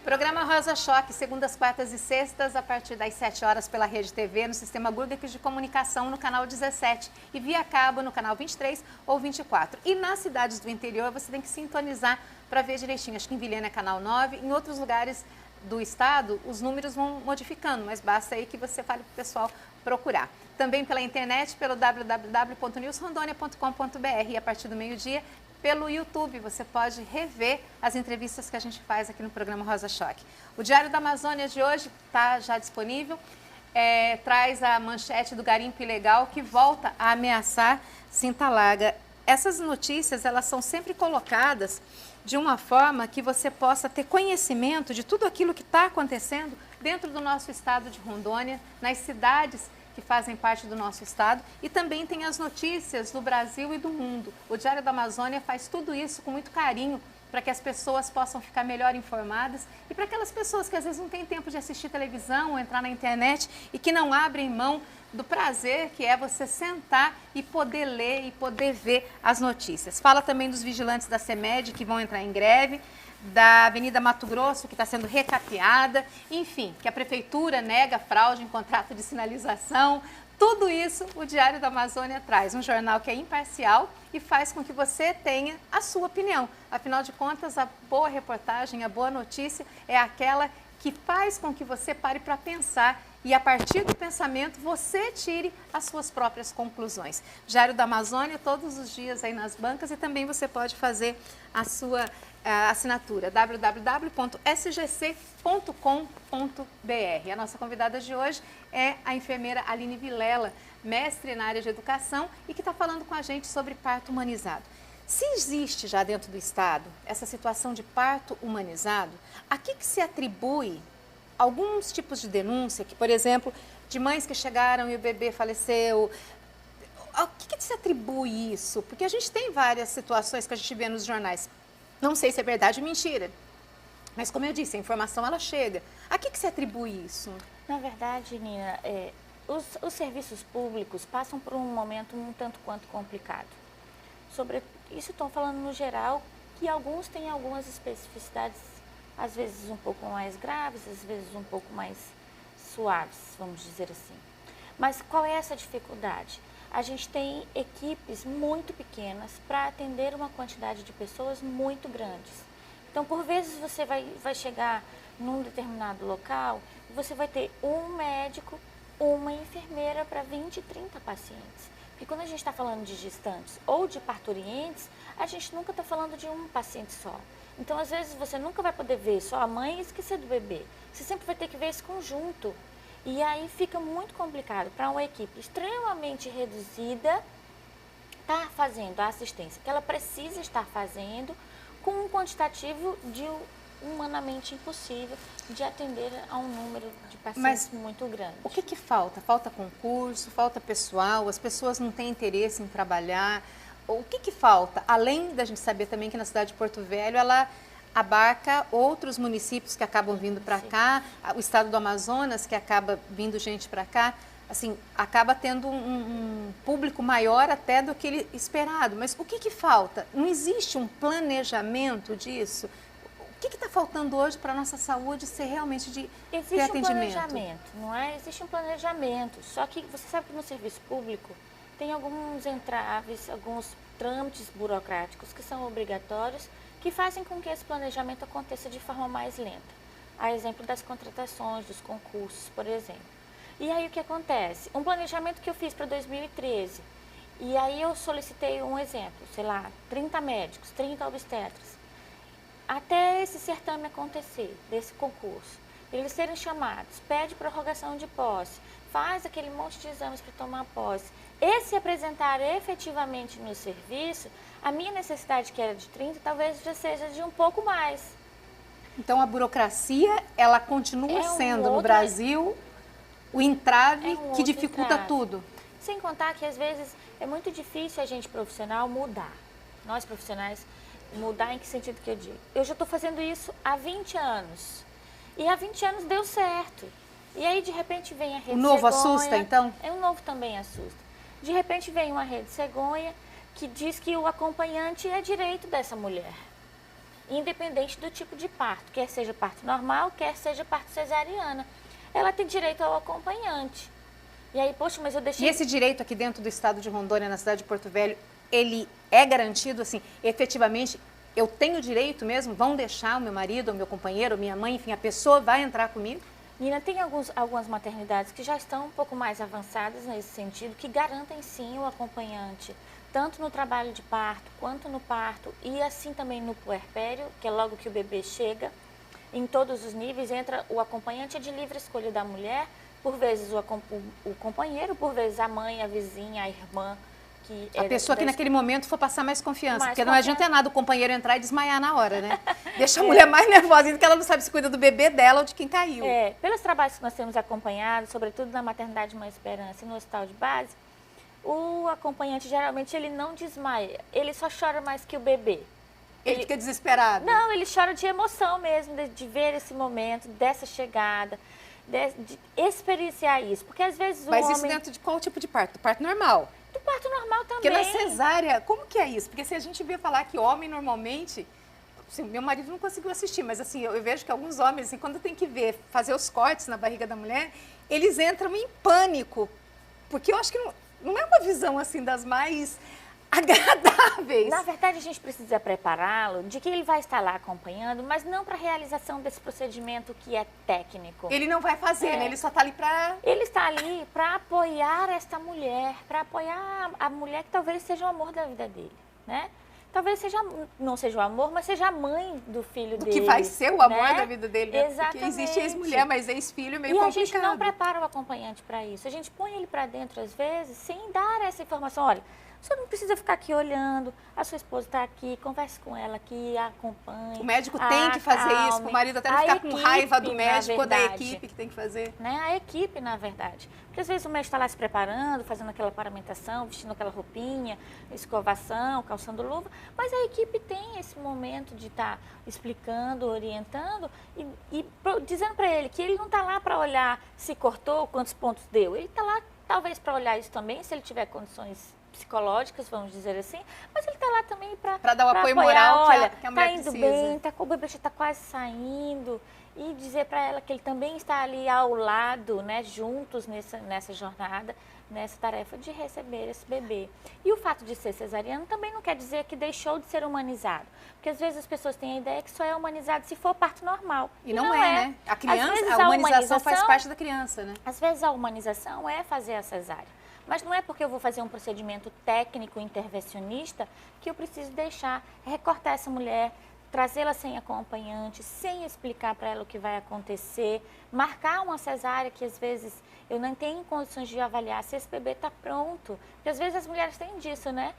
Programa Rosa Choque, segundas, quartas e sextas, a partir das 7 horas pela Rede TV, no Sistema Gurgek de Comunicação, no canal 17 e via cabo no canal 23 ou 24. E nas cidades do interior você tem que sintonizar para ver direitinho. Acho que em Vilhena é canal 9, em outros lugares do estado os números vão modificando, mas basta aí que você fale para o pessoal procurar. Também pela internet, pelo www.newsrondônia.com.br e a partir do meio-dia, pelo YouTube, você pode rever as entrevistas que a gente faz aqui no programa Rosa Choque. O Diário da Amazônia de hoje está já disponível, traz a manchete do garimpo ilegal que volta a ameaçar Cinta Larga. Essas notícias, elas são sempre colocadas de uma forma que você possa ter conhecimento de tudo aquilo que está acontecendo dentro do nosso estado de Rondônia, nas cidades que fazem parte do nosso estado, e também tem as notícias do Brasil e do mundo. O Diário da Amazônia faz tudo isso com muito carinho para que as pessoas possam ficar melhor informadas e para aquelas pessoas que às vezes não têm tempo de assistir televisão ou entrar na internet e que não abrem mão do prazer que é você sentar e poder ler e poder ver as notícias. Fala também dos vigilantes da CEMED que vão entrar em greve, da Avenida Mato Grosso, que está sendo recapeada, enfim, que a Prefeitura nega fraude em contrato de sinalização. Tudo isso o Diário da Amazônia traz, um jornal que é imparcial e faz com que você tenha a sua opinião. Afinal de contas, a boa reportagem, a boa notícia é aquela que faz com que você pare para pensar e, a partir do pensamento, você tire as suas próprias conclusões. Diário da Amazônia, todos os dias aí nas bancas, e também você pode fazer a sua assinatura, www.sgc.com.br. A nossa convidada de hoje é a enfermeira Aline Vilela, mestre na área de educação e que está falando com a gente sobre parto humanizado. Se existe já dentro do Estado essa situação de parto humanizado, a que se atribui alguns tipos de denúncia, que, por exemplo, de mães que chegaram e o bebê faleceu? A que se atribui isso? Porque a gente tem várias situações que a gente vê nos jornais. Não sei se é verdade ou mentira, mas como eu disse, a informação ela chega. A que se atribui isso? Na verdade, Nina, os serviços públicos passam por um momento um tanto quanto complicado. Sobre isso estou falando no geral, que alguns têm algumas especificidades, às vezes um pouco mais graves, às vezes um pouco mais suaves, vamos dizer assim. Mas qual é essa dificuldade? A gente tem equipes muito pequenas para atender uma quantidade de pessoas muito grandes. Então, por vezes, você vai chegar num determinado local e você vai ter um médico, uma enfermeira para 20, 30 pacientes. Porque quando a gente está falando de gestantes ou de parturientes, a gente nunca está falando de um paciente só. Então, às vezes, você nunca vai poder ver só a mãe e esquecer do bebê. Você sempre vai ter que ver esse conjunto. E aí fica muito complicado para uma equipe extremamente reduzida estar fazendo a assistência que ela precisa estar fazendo com um quantitativo de humanamente impossível de atender a um número de pacientes muito grande. O que falta? Falta concurso, falta pessoal, as pessoas não têm interesse em trabalhar? O que falta? Além da gente saber também que na cidade de Porto Velho ela abarca outros municípios que acabam vindo para cá, o estado do Amazonas que acaba vindo gente para cá, assim, acaba tendo um público maior até do que ele esperado. Mas o que falta? Não existe um planejamento disso? O que está faltando hoje para a nossa saúde ser realmente de ter atendimento? Existe um planejamento, não é? Existe um planejamento, só que você sabe que no serviço público tem alguns entraves, alguns trâmites burocráticos que são obrigatórios, que fazem com que esse planejamento aconteça de forma mais lenta. A exemplo das contratações, dos concursos, por exemplo. E aí o que acontece? Um planejamento que eu fiz para 2013, e aí eu solicitei um exemplo, sei lá, 30 médicos, 30 obstetras. Até esse certame acontecer, desse concurso, eles serem chamados, pede prorrogação de posse, faz aquele monte de exames para tomar posse, e se apresentar efetivamente no serviço, a minha necessidade, que era de 30, talvez já seja de um pouco mais. Então, a burocracia, ela continua sendo, no Brasil, o entrave que dificulta tudo. Sem contar que, às vezes, é muito difícil a gente profissional mudar. Nós, profissionais, mudar em que sentido que eu digo? Eu já estou fazendo isso há 20 anos. E há 20 anos deu certo. E aí, de repente, vem a rede cegonha. O novo assusta, então? O novo também assusta. De repente, vem uma rede cegonha que diz que o acompanhante é direito dessa mulher. independente do tipo de parto, quer seja parto normal, quer seja parto cesariana. Ela tem direito ao acompanhante. E aí, poxa, mas eu deixei... E esse direito aqui dentro do estado de Rondônia, na cidade de Porto Velho, ele é garantido, assim, efetivamente, eu tenho direito mesmo? Vão deixar o meu marido, o meu companheiro, minha mãe, enfim, a pessoa vai entrar comigo? Nina, tem algumas maternidades que já estão um pouco mais avançadas nesse sentido, que garantem sim o acompanhante, tanto no trabalho de parto, quanto no parto, e assim também no puerpério, que é logo que o bebê chega. Em todos os níveis entra o acompanhante, é de livre escolha da mulher, por vezes o companheiro, por vezes a mãe, a vizinha, a irmã. A pessoa que naquele momento for passar mais confiança, porque não adianta nada o companheiro entrar e desmaiar na hora, né? Deixa a mulher mais nervosa, ainda que ela não sabe se cuida do bebê dela ou de quem caiu. Pelos trabalhos que nós temos acompanhado, sobretudo na maternidade Mãe Esperança e no hospital de base, o acompanhante geralmente ele não desmaia, ele só chora mais que o bebê. Ele fica desesperado? Não, ele chora de emoção mesmo, de ver esse momento, dessa chegada, de experienciar isso, porque às vezes o Mas homem... isso dentro de qual tipo de parto? Do parto normal? Do parto normal também. Porque na cesárea, como que é isso? Porque se a gente vê falar que homem normalmente... Assim, meu marido não conseguiu assistir, mas assim, eu vejo que alguns homens, assim, quando tem que ver, fazer os cortes na barriga da mulher, eles entram em pânico. Porque eu acho que não é uma visão, assim, das mais agradáveis. Na verdade, a gente precisa prepará-lo de que ele vai estar lá acompanhando, mas não para a realização desse procedimento que é técnico. Ele não vai fazer, né? Ele só está ali para... Ele está ali para apoiar esta mulher, para apoiar a mulher que talvez seja o amor da vida dele, né? Talvez não seja o amor, mas seja a mãe do filho dele. Que vai ser o amor, né, da vida dele, né? Exatamente. Porque existe ex-mulher, mas ex-filho é meio complicado. E a gente não prepara o acompanhante para isso. A gente põe ele para dentro, às vezes, sem dar essa informação. Olha, você não precisa ficar aqui olhando, a sua esposa está aqui, converse com ela aqui, acompanhe. O médico tem que fazer isso, o marido até não ficar com raiva do médico ou da equipe que tem que fazer. Né? A equipe, na verdade. Porque às vezes o médico está lá se preparando, fazendo aquela paramentação, vestindo aquela roupinha, escovação, calçando luva, mas a equipe tem esse momento de estar explicando, orientando e dizendo para ele que ele não está lá para olhar se cortou, quantos pontos deu. Ele está lá talvez para olhar isso também, se ele tiver condições psicológicas, vamos dizer assim, mas ele está lá também para dar o apoio apoiar, moral olha, que a mulher indo precisa. Bem, o bebê já está quase saindo, e dizer para ela que ele também está ali ao lado, né, juntos nessa jornada, nessa tarefa de receber esse bebê. E o fato de ser cesariano também não quer dizer que deixou de ser humanizado, porque às vezes as pessoas têm a ideia que só é humanizado se for parto normal. E não é, né? A criança, a humanização faz parte da criança, né? Às vezes a humanização é fazer a cesárea. Mas não é porque eu vou fazer um procedimento técnico intervencionista que eu preciso recortar essa mulher, trazê-la sem acompanhante, sem explicar para ela o que vai acontecer, marcar uma cesárea que às vezes eu não tenho condições de avaliar se esse bebê está pronto. Porque às vezes as mulheres têm disso, né?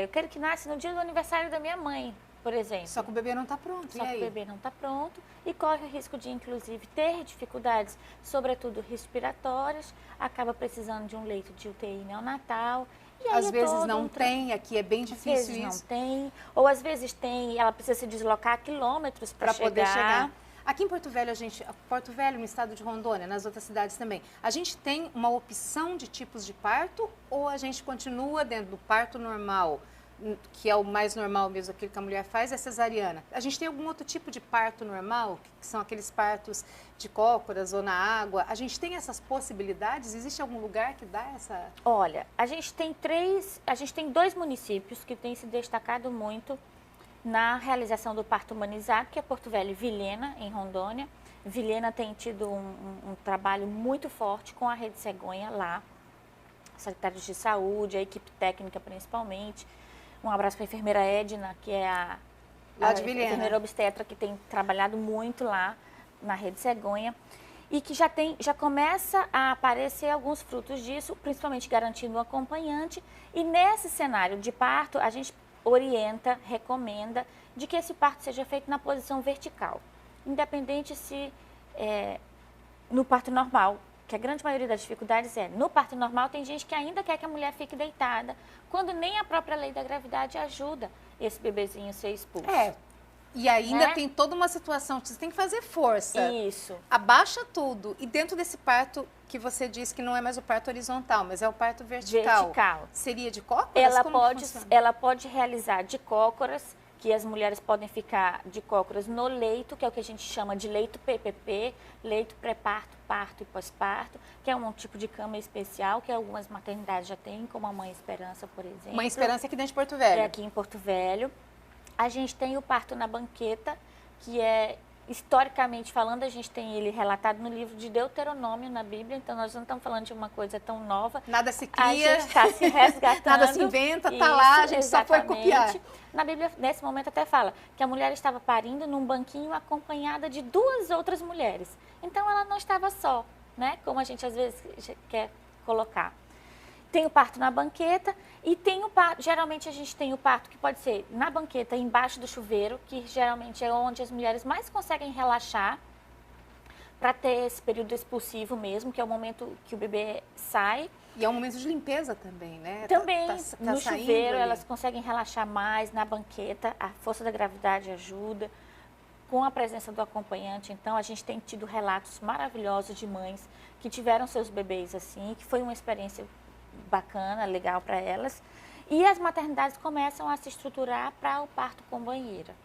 Eu quero que nasça no dia do aniversário da minha mãe, por exemplo. Só que o bebê não está pronto. Só que o bebê não está pronto e corre o risco de, inclusive, ter dificuldades, sobretudo respiratórias, acaba precisando de um leito de UTI neonatal. E aí às vezes não tem, aqui é bem difícil isso. Às vezes não tem, ou às vezes tem e ela precisa se deslocar quilômetros para poder chegar. Aqui em Porto Velho, Porto Velho, no estado de Rondônia, nas outras cidades também, a gente tem uma opção de tipos de parto ou a gente continua dentro do parto normal, que é o mais normal mesmo, aquilo que a mulher faz, é cesariana? A gente tem algum outro tipo de parto normal, que são aqueles partos de cócoras ou na água? A gente tem essas possibilidades? Existe algum lugar que dá essa... Olha, a gente tem 2 municípios que têm se destacado muito na realização do parto humanizado, que é Porto Velho e Vilhena, em Rondônia. Vilhena tem tido um trabalho muito forte com a Rede Cegonha lá, secretários de saúde, a equipe técnica principalmente. Um abraço para a enfermeira Edna, que é a enfermeira obstetra que tem trabalhado muito lá na Rede Cegonha e que já começa a aparecer alguns frutos disso, principalmente garantindo um acompanhante. E nesse cenário de parto, a gente orienta, recomenda de que esse parto seja feito na posição vertical, independente se no parto normal, que a grande maioria das dificuldades no parto normal tem gente que ainda quer que a mulher fique deitada, quando nem a própria lei da gravidade ajuda esse bebezinho a ser expulso. E ainda tem toda uma situação que você tem que fazer força. Isso. Abaixa tudo. E dentro desse parto que você disse que não é mais o parto horizontal, mas é o parto vertical. Vertical. Seria de cócoras? Ela pode realizar de cócoras, que as mulheres podem ficar de cócoras no leito, que é o que a gente chama de leito PPP, leito pré-parto, parto e pós-parto, que é um tipo de cama especial que algumas maternidades já têm, como a Mãe Esperança, por exemplo. Mãe Esperança aqui dentro de Porto Velho. É aqui em Porto Velho. A gente tem o parto na banqueta, que é, historicamente falando, a gente tem ele relatado no livro de Deuteronômio, na Bíblia, então nós não estamos falando de uma coisa tão nova. Nada se cria. A gente está se resgatando. Nada se inventa, está lá, a gente só foi copiar. Na Bíblia, nesse momento, até fala que a mulher estava parindo num banquinho acompanhada de 2 outras mulheres. Então, ela não estava só, né? Como a gente às vezes quer colocar. Tem o parto na banqueta e tem o parto, geralmente a gente tem o parto que pode ser na banqueta, embaixo do chuveiro, que geralmente é onde as mulheres mais conseguem relaxar para ter esse período expulsivo mesmo, que é o momento que o bebê sai. E é um momento de limpeza também, né? Também, no chuveiro, ali. elas conseguem relaxar mais, na banqueta, a força da gravidade ajuda, com a presença do acompanhante. Então, a gente tem tido relatos maravilhosos de mães que tiveram seus bebês assim, que foi uma experiência bacana, legal para elas. E as maternidades começam a se estruturar para o parto com banheira.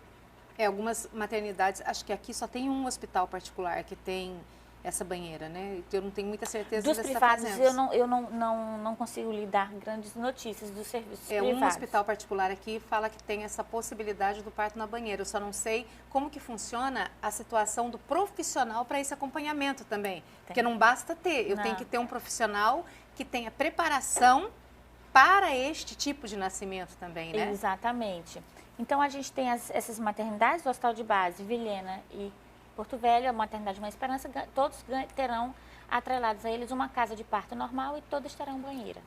Algumas maternidades, acho que aqui só tem um hospital particular que tem essa banheira, né? Eu não tenho muita certeza dos dessa privados, fazenda. eu não consigo lhe dar grandes notícias dos serviços privados. Um hospital particular aqui fala que tem essa possibilidade do parto na banheira. Eu só não sei como que funciona a situação do profissional para esse acompanhamento também. Porque não basta ter, eu tenho que ter um profissional que tenha preparação para este tipo de nascimento também, né? Exatamente. Então, a gente tem essas maternidades, o Hospital de Base, Vilhena e Porto Velho, a maternidade Mãe Esperança, todos terão atrelados a eles uma casa de parto normal e todos terão banheira.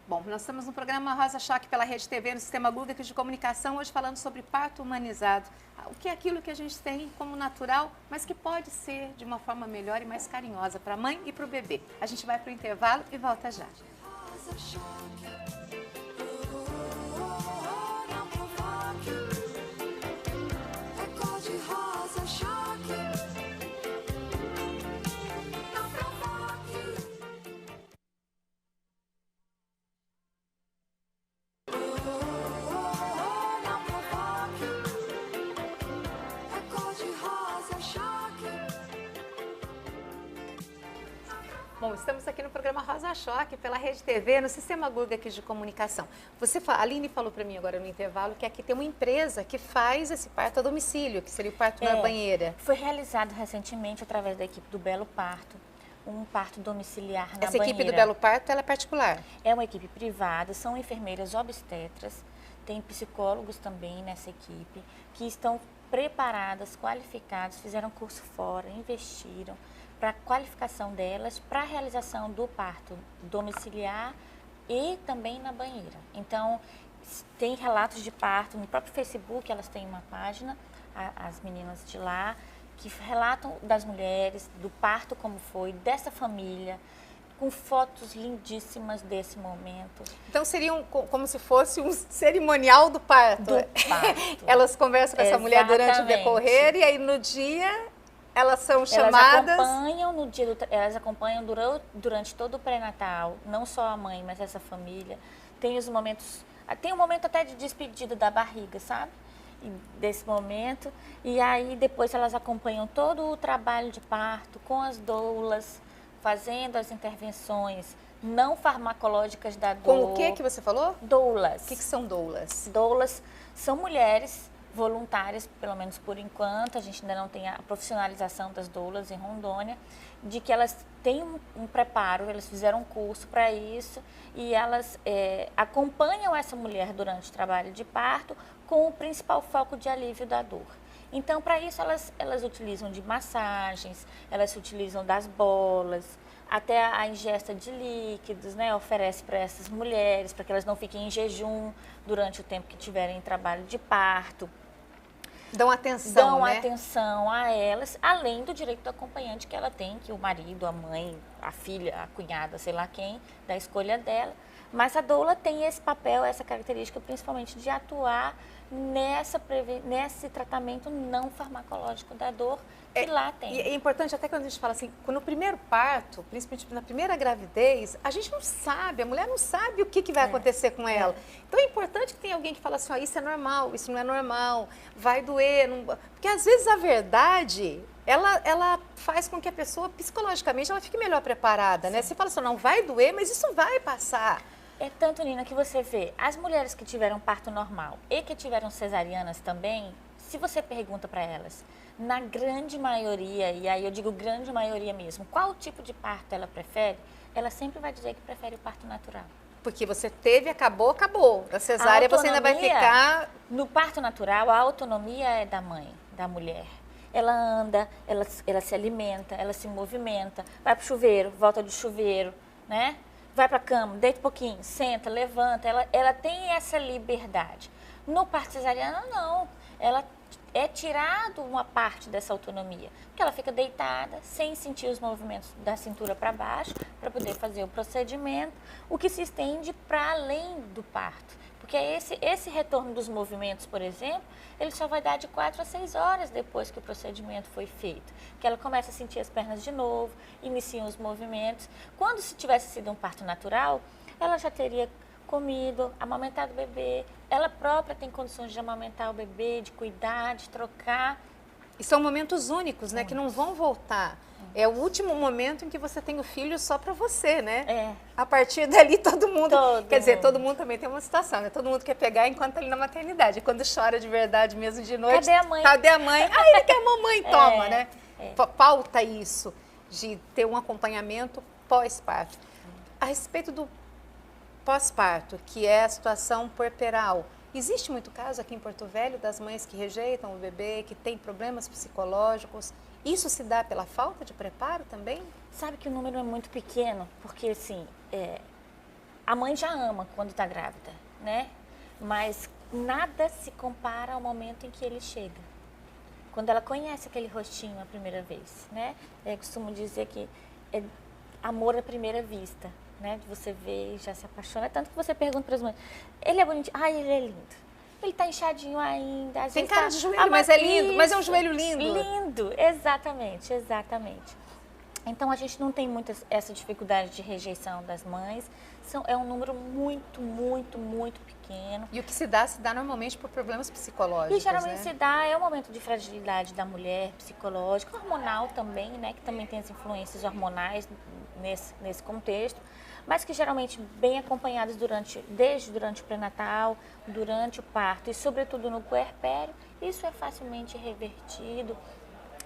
Bom, nós estamos no programa Rosa Choque pela Rede TV, no Sistema Lúdico de Comunicação, hoje falando sobre parto humanizado. O que é aquilo que a gente tem como natural, mas que pode ser de uma forma melhor e mais carinhosa para a mãe e para o bebê. A gente vai para o intervalo e volta já. Rosa Choque. Bom, estamos aqui no programa Rosa Choque pela Rede TV, no Sistema Guga aqui de Comunicação. A Aline falou para mim agora no intervalo que aqui tem uma empresa que faz esse parto a domicílio, que seria o parto na banheira. Foi realizado recentemente através da equipe do Belo Parto, um parto domiciliar na banheira. Essa equipe do Belo Parto, ela é particular? É uma equipe privada, são enfermeiras obstetras, tem psicólogos também nessa equipe, que estão preparadas, qualificadas, fizeram curso fora, investiram para a qualificação delas, para a realização do parto domiciliar e também na banheira. Então, tem relatos de parto, no próprio Facebook elas têm uma página, as meninas de lá, que relatam das mulheres, do parto como foi, dessa família, com fotos lindíssimas desse momento. Então, seria como se fosse um cerimonial do parto. Do parto. Elas conversam com essa mulher durante o decorrer e aí no dia elas são chamadas... Elas acompanham durante todo o pré-natal, não só a mãe, mas essa família. Tem os momentos... Tem um momento até de despedida da barriga, sabe? Desse momento. E aí, depois, elas acompanham todo o trabalho de parto com as doulas, fazendo as intervenções não farmacológicas da dor. Com o que você falou? Doulas. O que são doulas? Doulas são mulheres voluntárias, pelo menos por enquanto, a gente ainda não tem a profissionalização das doulas em Rondônia, de que elas têm um preparo, elas fizeram um curso para isso e elas acompanham essa mulher durante o trabalho de parto com o principal foco de alívio da dor. Então, para isso, elas utilizam de massagens, elas utilizam das bolas, até a ingesta de líquidos, né? Oferece para essas mulheres, para que elas não fiquem em jejum durante o tempo que tiverem em trabalho de parto. Dão atenção, Dão né? atenção a elas, além do direito do acompanhante que ela tem, que o marido, a mãe, a filha, a cunhada, sei lá quem, da escolha dela, Mas a doula tem esse papel, essa característica, principalmente de atuar nesse tratamento não farmacológico da dor que lá tem. E é importante até quando a gente fala assim, no primeiro parto, principalmente na primeira gravidez, a gente não sabe, a mulher não sabe o que vai acontecer com ela. Então é importante que tenha alguém que fala assim, isso é normal, isso não é normal, vai doer. Não... Porque às vezes a verdade, ela faz com que a pessoa, psicologicamente, ela fique melhor preparada, né? Você fala assim, não vai doer, mas isso vai passar. É tanto, Nina, que você vê, as mulheres que tiveram parto normal e que tiveram cesarianas também, se você pergunta para elas, na grande maioria, e aí eu digo grande maioria mesmo, qual tipo de parto ela prefere, ela sempre vai dizer que prefere o parto natural. Porque você teve, acabou. A cesárea você ainda vai ficar... No parto natural, a autonomia é da mãe, da mulher. Ela anda, ela se alimenta, ela se movimenta, vai para o chuveiro, volta do chuveiro, né? Vai para a cama, deita um pouquinho, senta, levanta, ela tem essa liberdade. No parto cesariano, não. Ela é tirado uma parte dessa autonomia, porque ela fica deitada, sem sentir os movimentos da cintura para baixo, para poder fazer o procedimento, o que se estende para além do parto. Porque esse retorno dos movimentos, por exemplo, ele só vai dar de 4 a 6 horas depois que o procedimento foi feito. Que ela começa a sentir as pernas de novo, iniciam os movimentos. Quando se tivesse sido um parto natural, ela já teria comido, amamentado o bebê. Ela própria tem condições de amamentar o bebê, de cuidar, de trocar. E são momentos únicos, né? Que não vão voltar. É o último momento em que você tem o filho só para você, né? É. A partir dali todo mundo... Quer dizer, todo mundo também tem uma situação, né? Todo mundo quer pegar enquanto tá ali na maternidade. E quando chora de verdade mesmo de noite... Cadê a mãe? Cadê a mãe? Ah, ele quer a mamãe, toma, né? Falta isso, de ter um acompanhamento pós-parto. A respeito do pós-parto, que é a situação puerperal, existe muito caso aqui em Porto Velho das mães que rejeitam o bebê, que têm problemas psicológicos. Isso se dá pela falta de preparo também? Sabe que o número é muito pequeno, porque assim, a mãe já ama quando está grávida, né? Mas nada se compara ao momento em que ele chega. Quando ela conhece aquele rostinho a primeira vez, né? Eu costumo dizer que é amor à primeira vista, né? De você ver e já se apaixona. Tanto que você pergunta para as mães, ele é bonitinho? Ai, ele é lindo. Ele tá inchadinho ainda. Tem cara de joelho, mas é lindo. Mas é um joelho lindo. Lindo, exatamente, exatamente. Então, a gente não tem muito essa dificuldade de rejeição das mães. É um número muito, muito, muito pequeno. E o que se dá normalmente por problemas psicológicos, e geralmente né? se dá, é um momento de fragilidade da mulher, psicológica, hormonal também, né? Que também tem as influências hormonais nesse contexto. Mas que geralmente bem acompanhadas desde durante o pré-natal, durante o parto e sobretudo no puerpério, isso é facilmente revertido.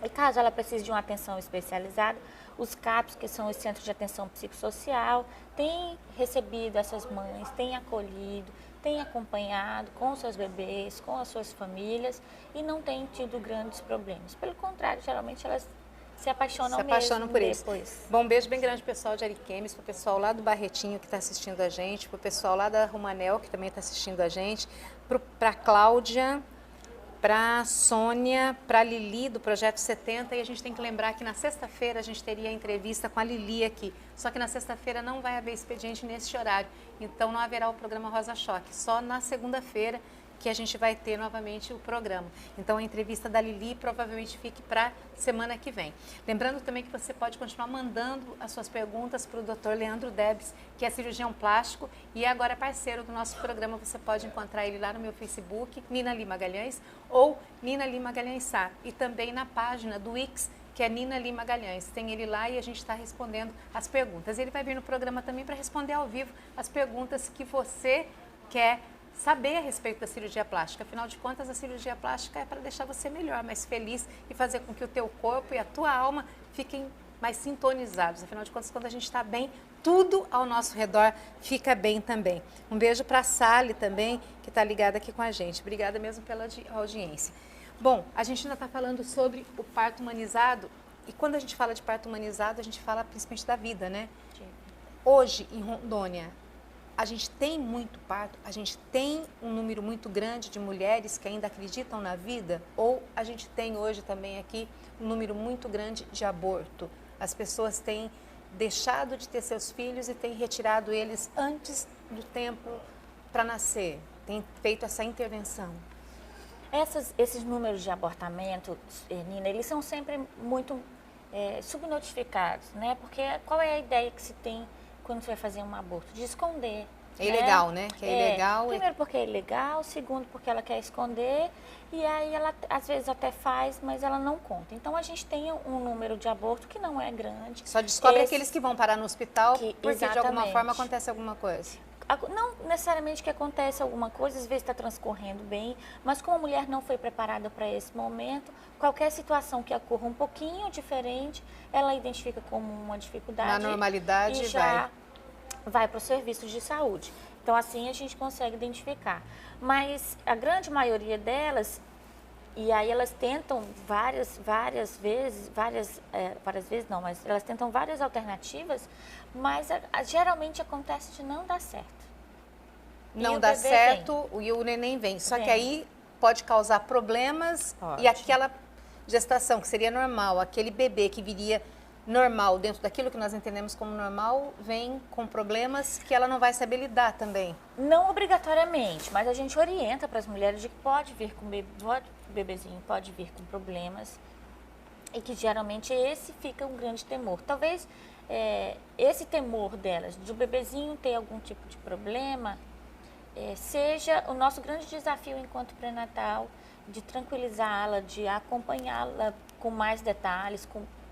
E caso ela precise de uma atenção especializada, os CAPs, que são os Centros de Atenção Psicossocial, têm recebido essas mães, têm acolhido, têm acompanhado com seus bebês, com as suas famílias e não têm tido grandes problemas. Pelo contrário, geralmente elas se apaixonam por isso. Depois. Bom, um beijo bem grande pro pessoal de Ariquemes, pro pessoal lá do Barretinho que está assistindo a gente, pro pessoal lá da Rumanel que também está assistindo a gente, pra Cláudia, pra Sônia, pra Lili do Projeto 70. E a gente tem que lembrar que na sexta-feira a gente teria a entrevista com a Lili aqui. Só que na sexta-feira não vai haver expediente nesse horário. Então não haverá o programa Rosa Choque. Só na segunda-feira que a gente vai ter novamente o programa. Então, a entrevista da Lili provavelmente fique para semana que vem. Lembrando também que você pode continuar mandando as suas perguntas para o Dr. Leandro Debs, que é cirurgião plástico e agora é parceiro do nosso programa. Você pode encontrar ele lá no meu Facebook, Nina Lee Magalhães, ou Nina Lee Magalhães Sá, e também na página do Wix, que é Nina Lee Magalhães. Tem ele lá e a gente está respondendo as perguntas. Ele vai vir no programa também para responder ao vivo as perguntas que você quer saber a respeito da cirurgia plástica. Afinal de contas, a cirurgia plástica é para deixar você melhor, mais feliz e fazer com que o teu corpo e a tua alma fiquem mais sintonizados. Afinal de contas, quando a gente está bem, tudo ao nosso redor fica bem também. Um beijo para a Sally também, que está ligada aqui com a gente. Obrigada mesmo pela audiência. Bom, a gente ainda está falando sobre o parto humanizado e quando a gente fala de parto humanizado, a gente fala principalmente da vida, né? Sim. Hoje, em Rondônia, a gente tem muito parto, a gente tem um número muito grande de mulheres que ainda acreditam na vida, ou a gente tem hoje também aqui um número muito grande de aborto. As pessoas têm deixado de ter seus filhos e tem retirado eles antes do tempo para nascer, tem feito essa intervenção? Esses números de abortamento, Nina, eles são sempre muito subnotificados, né? Porque qual é a ideia que se tem quando você vai fazer um aborto? De esconder. É ilegal, né? Que é ilegal. Primeiro porque é ilegal, segundo porque ela quer esconder, e aí ela às vezes até faz, mas ela não conta. Então a gente tem um número de aborto que não é grande. Só descobre aqueles que vão parar no hospital porque exatamente. De alguma forma acontece alguma coisa. Não necessariamente que acontece alguma coisa, às vezes está transcorrendo bem, mas como a mulher não foi preparada para esse momento, qualquer situação que ocorra um pouquinho diferente, ela identifica como uma dificuldade. Na normalidade e já vai para os serviços de saúde. Então, assim a gente consegue identificar. Mas a grande maioria delas, e aí elas tentam várias vezes não, mas elas tentam várias alternativas, mas geralmente acontece de não dar certo. Não dá certo e o neném vem. Só que aí pode causar problemas e aquela gestação que seria normal, aquele bebê que viria normal, dentro daquilo que nós entendemos como normal, vem com problemas que ela não vai saber lidar também. Não obrigatoriamente, mas a gente orienta para as mulheres de que pode vir com bebezinho, pode vir com problemas e que geralmente esse fica um grande temor. Talvez esse temor delas, de o bebezinho ter algum tipo de problema, seja o nosso grande desafio enquanto pré-natal, de tranquilizá-la, de acompanhá-la com mais detalhes,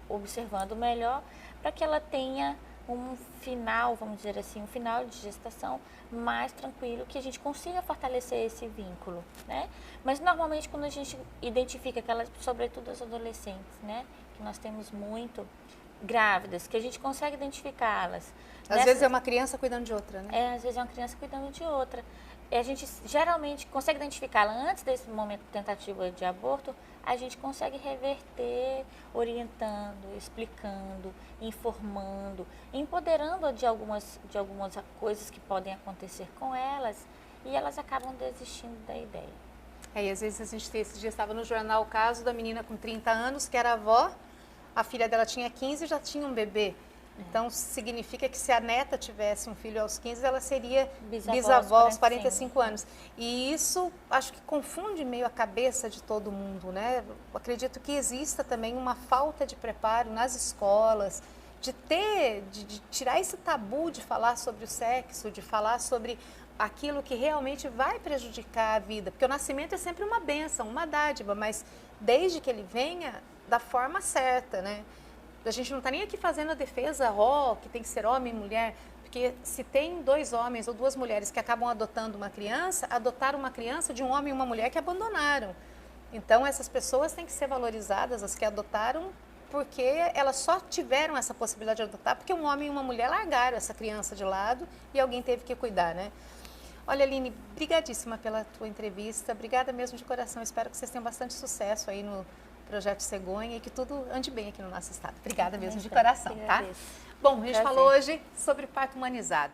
observando melhor, para que ela tenha um final, vamos dizer assim, um final de gestação mais tranquilo, que a gente consiga fortalecer esse vínculo, né? Mas normalmente quando a gente identifica aquelas, sobretudo as adolescentes, né, que nós temos muito grávidas, que a gente consegue identificá-las. Às vezes é uma criança cuidando de outra, né? Às vezes é uma criança cuidando de outra. E a gente geralmente consegue identificá-la antes desse momento de tentativa de aborto, a gente consegue reverter, orientando, explicando, informando, empoderando de algumas coisas que podem acontecer com elas e elas acabam desistindo da ideia. E às vezes a gente esse dia estava no jornal o caso da menina com 30 anos, que era avó, a filha dela tinha 15 e já tinha um bebê. Então, significa que se a neta tivesse um filho aos 15, ela seria bisavó aos 45 anos. E isso, acho que confunde meio a cabeça de todo mundo, né? Eu acredito que exista também uma falta de preparo nas escolas, de tirar esse tabu de falar sobre o sexo, de falar sobre aquilo que realmente vai prejudicar a vida. Porque o nascimento é sempre uma bênção, uma dádiva, mas desde que ele venha da forma certa, né? A gente não está nem aqui fazendo a defesa, que tem que ser homem e mulher, porque se tem 2 homens ou 2 mulheres que acabam adotando uma criança, adotaram uma criança de um homem e uma mulher que abandonaram. Então, essas pessoas têm que ser valorizadas, as que adotaram, porque elas só tiveram essa possibilidade de adotar, porque um homem e uma mulher largaram essa criança de lado e alguém teve que cuidar, né? Olha, Aline, brigadíssima pela tua entrevista, obrigada mesmo de coração, espero que vocês tenham bastante sucesso aí no Projeto Cegonha e que tudo ande bem aqui no nosso estado. Obrigada mesmo de coração, tá? Bom, a gente falou hoje sobre parto humanizado.